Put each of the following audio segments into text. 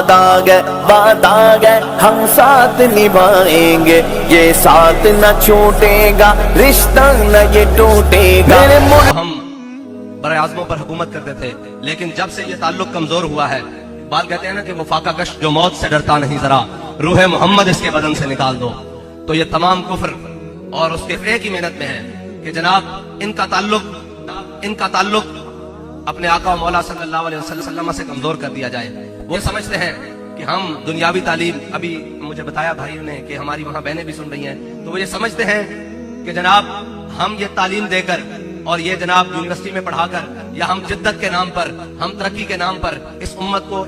बात आ गए हम साथ निभाएंगे, ये साथ न छूटेगा, रिश्ता न ये टूटेगा। हम बड़े आज़मों पर हुकूमत करते थे, लेकिन जब से ये ताल्लुक कमजोर हुआ है, बाल कहते हैं ना कि वो फाका कश जो मौत से डरता नहीं, जरा रूह मोहम्मद इसके बदन से निकाल दो। तो ये तमाम कुफ्र और उसके एक ही मेहनत में है कि जनाब इनका ताल्लुक अपने आका मौला सल्लल्लाहु अलैहि वसल्लम से कमजोर कर दिया जाए। वो समझते हैं कि हम दुनियावी तालीम, अभी मुझे बताया भाइयों ने कि हमारी वहां बहनें भी सुन रही हैं, तो वो ये समझते हैं कि जनाब हम ये तालीम देकर और ये जनाब यूनिवर्सिटी में पढ़ाकर या हम जिद्दत के नाम पर, हम तरक्की के नाम पर इस उम्मत को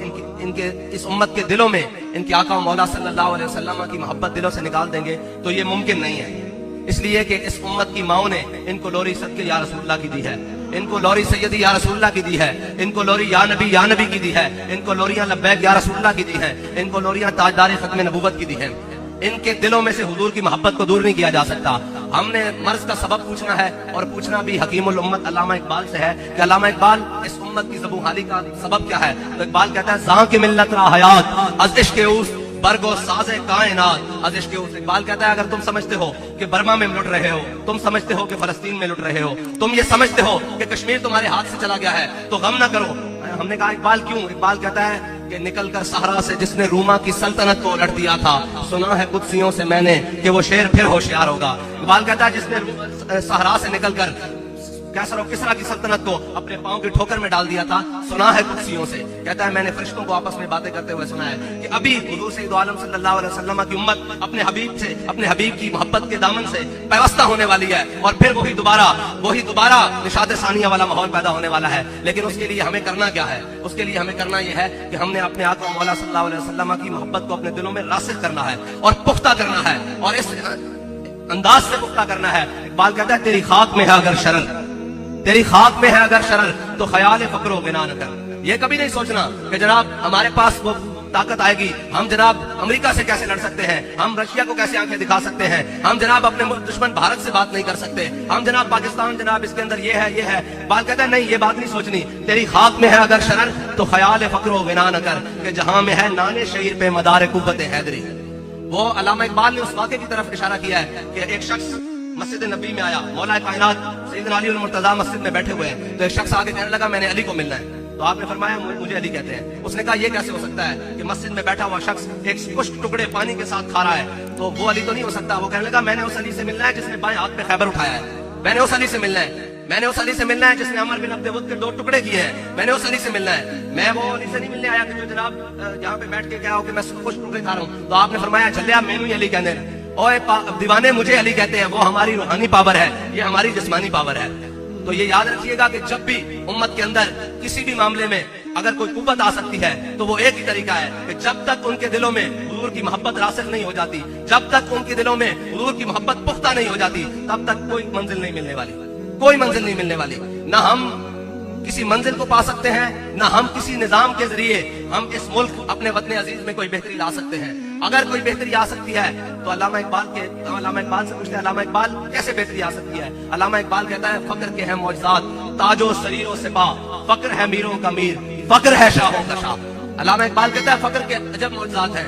इस उम्मत के दिलों में इनके आका मौला सल्लल्लाहु अलैहि वसल्लम की मोहब्बत दिलों से निकाल देंगे, तो ये मुमकिन नहीं है। इसलिए कि इस उम्मत की माओ ने इनको लोरी सदके या रसूलुल्लाह की दी है, इनको लोरी सैयदी या रसूलुल्लाह की दी है, इनको लोरी या नबी की दी है, इनको लोरियां लब्बैक या रसूलुल्लाह की दी है, इनको लोरियां ताजदार खत्म नबूवत की दी है। इनके दिलों में से हुजूर की मोहब्बत को दूर नहीं किया जा सकता। हमने मर्ज का सबब पूछना है, और पूछना भी हकीमुल उम्मत अल्लामा इकबाल से है कि अल्लामा इकबाल इस उम्मत की ज़बूहाली का सबब क्या है। तो इकबाल कहता है ज़ां की मिल्लत रा हयात अज़ इश्क़ उस बरगो साज़े कायनात अज़ इश्क़ उस। इकबाल कहता है अगर तुम समझते हो कि बर्मा में लुट रहे हो, तुम समझते हो कि फलस्तीन में लुट रहे हो, तुम ये समझते हो कि कश्मीर तुम्हारे हाथ से चला गया है, तो गम ना करो। हमने कहा इकबाल क्यों? इकबाल कहता है कि निकल कर सहरा से जिसने रूमा की सल्तनत को उलट दिया था, सुना है कुदसियों से मैंने कि वो शेर फिर होशियार होगा। इकबाल कहता है जिसने सहरा से निकलकर कैसर और किसरा की सल्तनत को अपने पांव की ठोकर में डाल दिया था, सुना है कुदसियों से। कहता है मैंने फरिश्तों को आपस में बातें करते हुए सुना है कि अभी हुजूर सैयद आलम सल्लल्लाहु अलैहि वसल्लम की उम्मत अपने हबीब से, अपने हबीब की मोहब्बत के दामन से पैवस्ता होने वाली है, और फिर वही दोबारा निशात सानिया वाला माहौल पैदा होने वाला है। लेकिन उसके लिए हमें करना क्या है? उसके लिए हमें करना यह है कि हमने अपने आका मौला सल्लल्लाहु अलैहि वसल्लम की मोहब्बत को अपने दिलों में रासिख करना है और पुख्ता करना है, और इस अंदाज से पुख्ता करना है। इकबाल कहता है तेरी खाक में है अगर शरर, तेरी खाक में है अगर शरर, तो ख्याल फक्रो बिना न कर। ये कभी नहीं सोचना कि जनाब हमारे पास वो ताकत आएगी, हम जनाब अमेरिका से कैसे लड़ सकते हैं, हम रशिया को कैसे आंखें दिखा सकते हैं, हम जनाब अपने दुश्मन भारत से बात नहीं कर सकते, हम जनाब पाकिस्तान जनाब इसके अंदर ये है। बात कहता है नहीं, ये बात नहीं सोचनी। तेरी खाक में है अगर शरर, तो ख्याल फक्रो बिना न कर, कि जहां में है नाने शहीर पे मदार कुव्वत हैदरी। वो अल्लामा इकबाल ने उस वाक़े की तरफ इशारा किया है कि एक शख्स मस्जिद नबी में आया, मौला कायनात सैयदना अली मुर्तजा मस्जिद में बैठे हुए हैं, तो एक शख्स आगे कहने लगा मैंने अली को मिलना है। तो आपने फरमाया मुझे अली कहते हैं। उसने कहा ये कैसे हो सकता है कि मस्जिद में बैठा हुआ शख्स एक कुछ टुकड़े पानी के साथ खा रहा है, तो वो अली तो नहीं हो सकता। वो कहने लगा मैंने उस अली से मिलना है जिसने बाएं हाथ में खैबर उठाया है, मैंने उस अली से मिलना है, मैंने उस अली से मिलना है जिसने अमर बिन अब्द के 2 टुकड़े किए हैं, मैंने उस अली से मिलना है। मैं वो अली से नहीं मिलने आया कि जो जनाब यहाँ पे बैठ के क्या हो कि मैं कुछ टुकड़े खा रहा हूँ। तो आपने फरमाया चले आप मैनू अली कहने, ओए दीवाने मुझे अली कहते हैं, वो हमारी रूहानी पावर है, ये हमारी जिस्मानी पावर है। तो ये याद रखिएगा कि जब भी उम्मत के अंदर किसी भी मामले में अगर कोई कुव्वत आ सकती है, तो वो एक ही तरीका है कि जब तक उनके दिलों में हुजूर की मोहब्बत रासिख नहीं हो जाती, जब तक उनके दिलों में हुजूर की मोहब्बत पुख्ता नहीं हो जाती, तब तक कोई मंजिल नहीं मिलने वाली, कोई मंजिल नहीं मिलने वाली। ना हम किसी मंजिल को पा सकते हैं, ना हम किसी निजाम के जरिए हम इस मुल्क अपने वतन अजीज में कोई बेहतरी ला सकते हैं। अगर कोई बेहतरी आ सकती है तो अल्लामा इकबाल से पूछते हैं अल्लामा इकबाल कैसे बेहतरी आ सकती है? अल्लामा इकबाल कहता है फक्र के हैं मौजज़ात, ताजो सरीरो सिपा, फक्र है मीरों का मीर, फक्र है शाहों का शाह। अल्लामा इकबाल कहता है फक्र के अजब मौजज़ात है,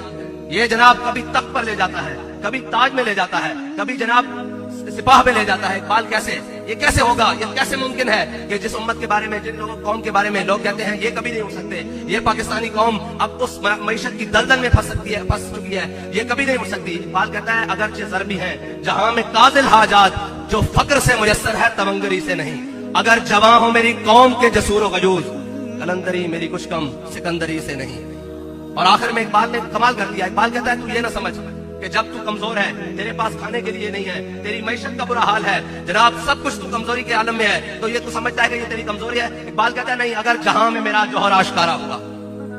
ये जनाब कभी तख्त पर ले जाता है, कभी ताज में ले जाता है, कभी जनाब सिपाह में ले जाता है। इकबाल कैसे, ये कैसे होगा, ये कैसे मुमकिन है कि जिस उम्मत के बारे में, जिन लोगों कौम के बारे में लोग कहते हैं ये कभी नहीं हो सकते, ये पाकिस्तानी कौम अब उस मईशत की दलदल में फंस चुकी है, ये कभी नहीं हो सकती। इकबाल कहता है अगरचे ज़रबी हैं जहां में काजिल हाजात, जो फक्र से मुयस्सर है तवंगरी से नहीं, अगर जवां हो मेरी कौम के जसूर गजूज, कलंदरी मेरी कुछ कम सिकंदरी से नहीं। और आखिर में इकबाल ने कमाल कर दिया। इकबाल कहता है तू ये ना समझ कि जब तू कमजोर है, तेरे पास खाने के लिए नहीं है, तेरी मैशत का बुरा हाल है, जनाब सब कुछ तू कमजोरी के आलम में है, तो ये तू समझता है कि ये तेरी कमजोरी है। इकबाल कहता है नहीं, अगर जहां में मेरा जौहर आश्कारा हुआ।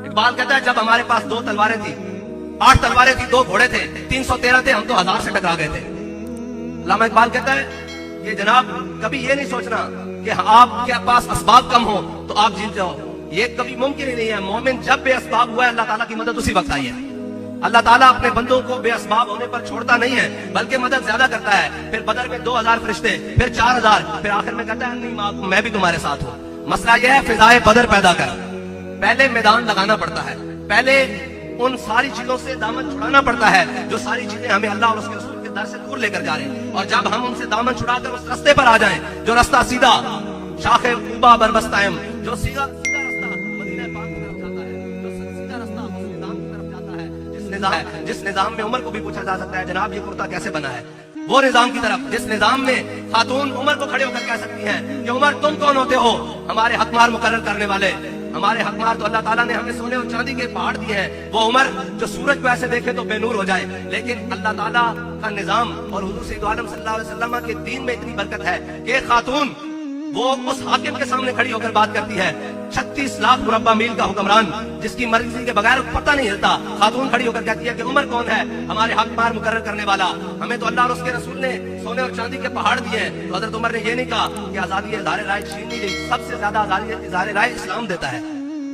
इकबाल कहता है जब हमारे पास 2 तलवारें थी, 8 तलवारें थी, 2 घोड़े थे, 313 थे, हम तो 1000 से टकरा गए थे। अल्लामा इकबाल कहता है कि जनाब कभी ये नहीं सोचना कि आपके पास असबाब कम हो तो आप जीत जाओ, ये कभी मुमकिन ही नहीं है। मोमिन जब बेअसबाब हुआ है, अल्लाह ताला की मदद उसी वक्त आई है। अल्लाह ताला अपने बंदों को बेअसबाब होने पर छोड़ता नहीं है, बल्कि मदद ज्यादा करता है। फिर बदर में 2000 फरिश्ते, फिर 4000, फिर आखिर में कहता है नहीं मैं भी तुम्हारे साथ हूँ। मसला यह है फिजाए बदर पैदा कर, पहले मैदान लगाना पड़ता है, पहले उन सारी चीजों से दामन छुड़ाना पड़ता है जो सारी चीजें हमें अल्लाह और उसके रसूल के दर से दूर लेकर जा रहे हैं। और जब हम उनसे दामन छुड़ाकर उस रास्ते पर आ जाएं जो रास्ता सीधा शाखे कूबा बरबस्तायम, जो सीधा रास्ता मदीना पाक की तरफ जाता है, जो सीधा रास्ता उस निजाम की तरफ जाता है जिस निजाम में उमर को भी पूछा जा सकता है जनाब ये कुर्ता कैसे बना है, वो निजाम की तरफ, जिस निजाम में खातून उमर को खड़े होकर कह सकती हैं कि उमर तुम कौन होते हो हमारे हकमार मुकर्रर करने वाले। हमारे हकमार तो अल्लाह ताला ने हमें सोने और चांदी के पहाड़ दिए हैं। वो उमर जो सूरज को ऐसे देखे तो बेनूर हो जाए, लेकिन अल्लाह ताला का निजाम और हुजूर सैयद आलम सल्लल्लाहु अलैहि वसल्लम के दीन में इतनी बरकत है कि खातून वो उस हाकिम के सामने खड़ी होकर बात करती है। 36 लाख मुरब्बा मील का हुक्मरान जिसकी मर्जी के बगैर पता नहीं हिलता, खातून खड़ी होकर कहती है कि उमर कौन है हमारे हकमार मुकर्रर करने वाला। हमें तो अल्लाह और उसके रसूल ने सोने और चांदी के पहाड़ दिए हैं, तो हजरत उमर ने ये नहीं कहा कि आजादी इज़हार राय छीन ली गई। सबसे ज्यादा आजादी इज़हार राय इस्लाम देता है।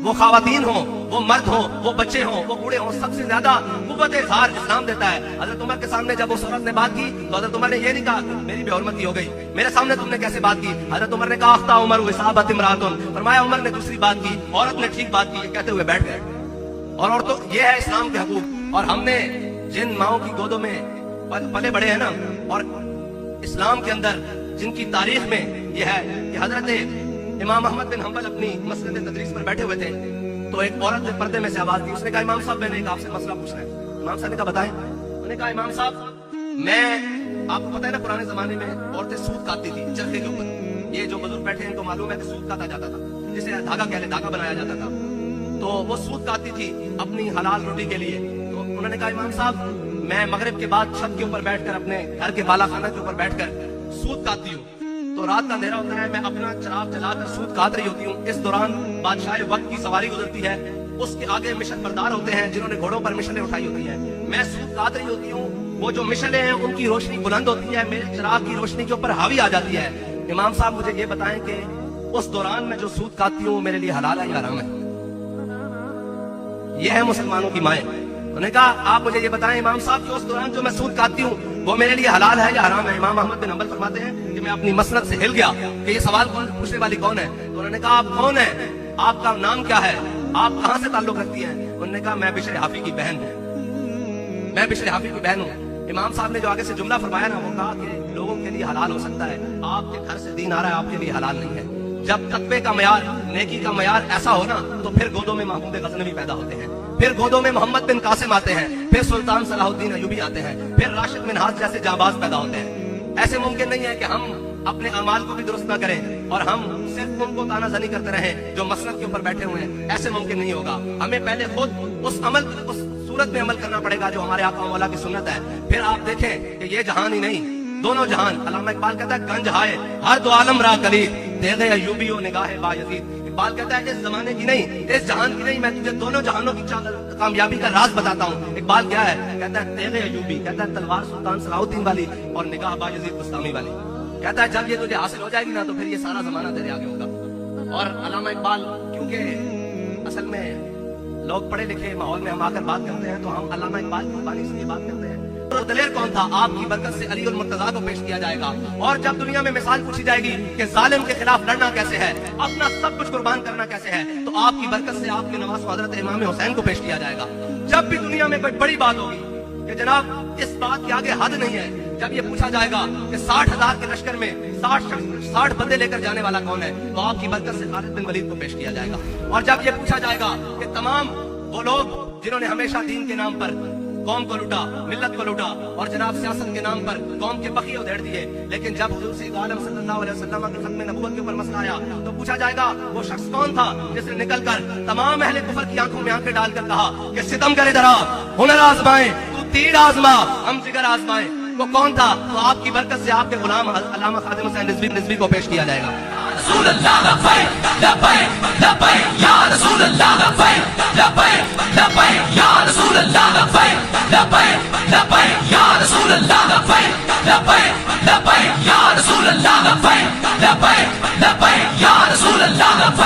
वो खवातीन हो, वो मर्द हो, वो बच्चे हो, वो बूढ़े हो, सबसे ज्यादा कुव्वत इज़हार इस्लाम देता है। हजरत उमर के सामने जब उस औरत ने बात की तो हजरत उमर ने ये नहीं कहा मेरी बेहुरमती हो गई, मेरे सामने तुमने कैसे बात की। हजरत उमर ने कहा अख्ता उमर विसाबत इमरातुन, फरमाया उमर ने दूसरी बात की, औरत ने ठीक बात की, कहते हुए बैठ गए। और औरतों ये है इस्लाम के हकूक। और हमने जिन माओं की गोदों में पले बड़े हैं ना, और इस्लाम के अंदर जिनकी तारीख में यह है कि हजरत इमाम अहमद बिन हंबल अपनी मसजिद तदरीस पर बैठे हुए थे, तो एक औरत ने पर्दे में से आवाज दी। उसने कहा इमाम साहब मैंने एक आपसे मसला पूछना है। इमाम साहब ने कहा बताएं। उन्होंने कहा इमाम साहब मैं, आपको पता है ना पुराने जमाने में औरतें सूत काटती थी चरखे के ऊपर। ये जो बुजुर्ग बैठे हैं इनको मालूम है कि सूत काटा जाता था, जिसे धागा कह ले, धागा बनाया जाता था। तो वो सूत काटती थी अपनी हलाल रोटी के लिए। तो उन्होंने कहा इमाम साहब मैं मगरिब के बाद छत के ऊपर बैठकर अपने घर के बाला खाना के ऊपर बैठकर सूत काटती हूँ। तो रात का अंधेरा होता है, मैं अपना चिराग जलाकर सूत काट रही होती हूँ। इस दौरान बादशाह वक्त की सवारी गुजरती है, उसके आगे मिशन बरदार होते हैं जिन्होंने घोड़ों पर मिशलें उठाई होती हैं। मैं सूत काट रही होती हूँ, वो जो मिशलें हैं उनकी रोशनी बुलंद होती है, मेरे चिराग की रोशनी के ऊपर हावी आ जाती है। इमाम साहब मुझे ये बताएं कि उस दौरान मैं जो सूत काटती हूँ मेरे लिए हलाल है या हराम है। ये है मुसलमानों की माएं। उन्होंने कहा आप मुझे ये बताएं इमाम साहब कि उस दौरान जो मैं सूद काटती हूँ वो मेरे लिए हलाल है या हराम है। इमाम अहमद बिन हंबल फरमाते हैं कि मैं अपनी मसनद से हिल गया कि ये सवाल कौन पूछने वाली कौन है। तो उन्होंने कहा आप कौन है, आपका नाम क्या है, आप कहाँ से ताल्लुक रखती हैं। उन्होंने कहा मैं बिशर हाफी की बहन हूँ, मैं बिशर हाफी की बहन हूँ। इमाम साहब ने जो आगे से जुमला फरमाया ना, वो कहा कि लोगों के लिए हलाल हो सकता है, आपके घर से दीन आ रहा है, आपके लिए हलाल नहीं है। जब तकवे का मयार, नेकी का मयार ऐसा हो ना, तो फिर गोदों में महमूद गजनवी पैदा होते हैं, फिर गोदों में मोहम्मद बिन कासिम आते हैं, फिर सुल्तान सलाहुद्दीन अयूबी आते हैं, फिर राशिद मिन्हाज जैसे जाबाज पैदा होते हैं। ऐसे मुमकिन नहीं है कि हम अपने अमाल को भी दुरुस्त ना करें और हम सिर्फ उनको तानाज़नी करते रहें जो मसनद के ऊपर बैठे हुए हैं। ऐसे मुमकिन नहीं होगा। हमें पहले खुद उस सूरत में अमल करना पड़ेगा जो हमारे आका मौला की सुन्नत है। फिर आप देखें कि ये जहान ही नहीं, दोनों जहान। अल्लामा इकबाल कहता है गंज हाय हर दो आलम रा कली तेरे अयूबी ओ निगाहे बायजीद। इकबाल कहता है इस जमाने की नहीं, इस जहान की नहीं, मैं तुझे दोनों जहानों की कामयाबी का राज बताता हूँ। इकबाल क्या है, कहता है तेरे अयूबी, कहता है तलवार सुल्तान सलाहुद्दीन वाली और निगाह बायजीद बुस्तामी वाली। कहता है जब ये तुझे हासिल हो जाएगी ना तो फिर ये सारा जमाना तेरे आगे होगा। और अल्लामा इकबाल, क्योंकि असल में लोग पढ़े लिखे माहौल में हम आकर बात करते हैं तो हम अल्लामा इकबाल की कुर्बानी से ये बात करते हैं। तो दलेर कौन था, आपकी बरकत से अली और मुर्तजा को पेश किया जाएगा। और जब दुनिया में मिसाल पूछी जाएगी कि जालिम के खिलाफ लड़ना कैसे है, अपना सब कुछ कुर्बान करना कैसे है, तो आपकी बरकत से आपके नवाज हजरत इमाम हुसैन को पेश किया जाएगा। जब भी दुनिया में कोई बड़ी बात होगी कि जनाब इस बात के आगे हद नहीं है, जब ये पूछा जाएगा कि 60,000 के लश्कर में 60 बंदे लेकर जाने वाला कौन है, तो आपकी बरकत से खालिद बिन वलीद को पेश किया जाएगा। और जब ये पूछा जाएगा कि तमाम वो लोग जिन्होंने हमेशा दीन के नाम पर कौम को लूटा, मिल्लत को लूटा और जनाब सियासत के नाम पर कौम के बखिए उधेड़ दिए, लेकिन जब हुजूर सैयद आलम सल्लल्लाहु अलैहि वसल्लम के खत्म नबूवत के ऊपर मसला आया तो पूछा जाएगा वो शख्स कौन था जिसने निकलकर तमाम अहले कुफर की आंखों में आंखें डालकर कहा कि सितम करे जरा, हुनर आजमाए, तू तीर आजमा, हम जिगर आजमाए। वो कौन था? तो आपकी बरकत से आपके गुलाम अल्लामा खादिम हुसैन रिजवी को पेश किया जाएगा। रसूल अल्लाह लब्बैक लब्बैक लब्बैक या रसूल अल्लाह लब्बैक लब्बैक लब्बैक या रसूल अल्लाह लब्बैक लब्बैक लब्बैक या रसूल अल्लाह लब्बैक लब्बैक लब्बैक या रसूल अल्लाह लब्बैक लब्बैक लब्बैक या रसूल अल्लाह लब्बैक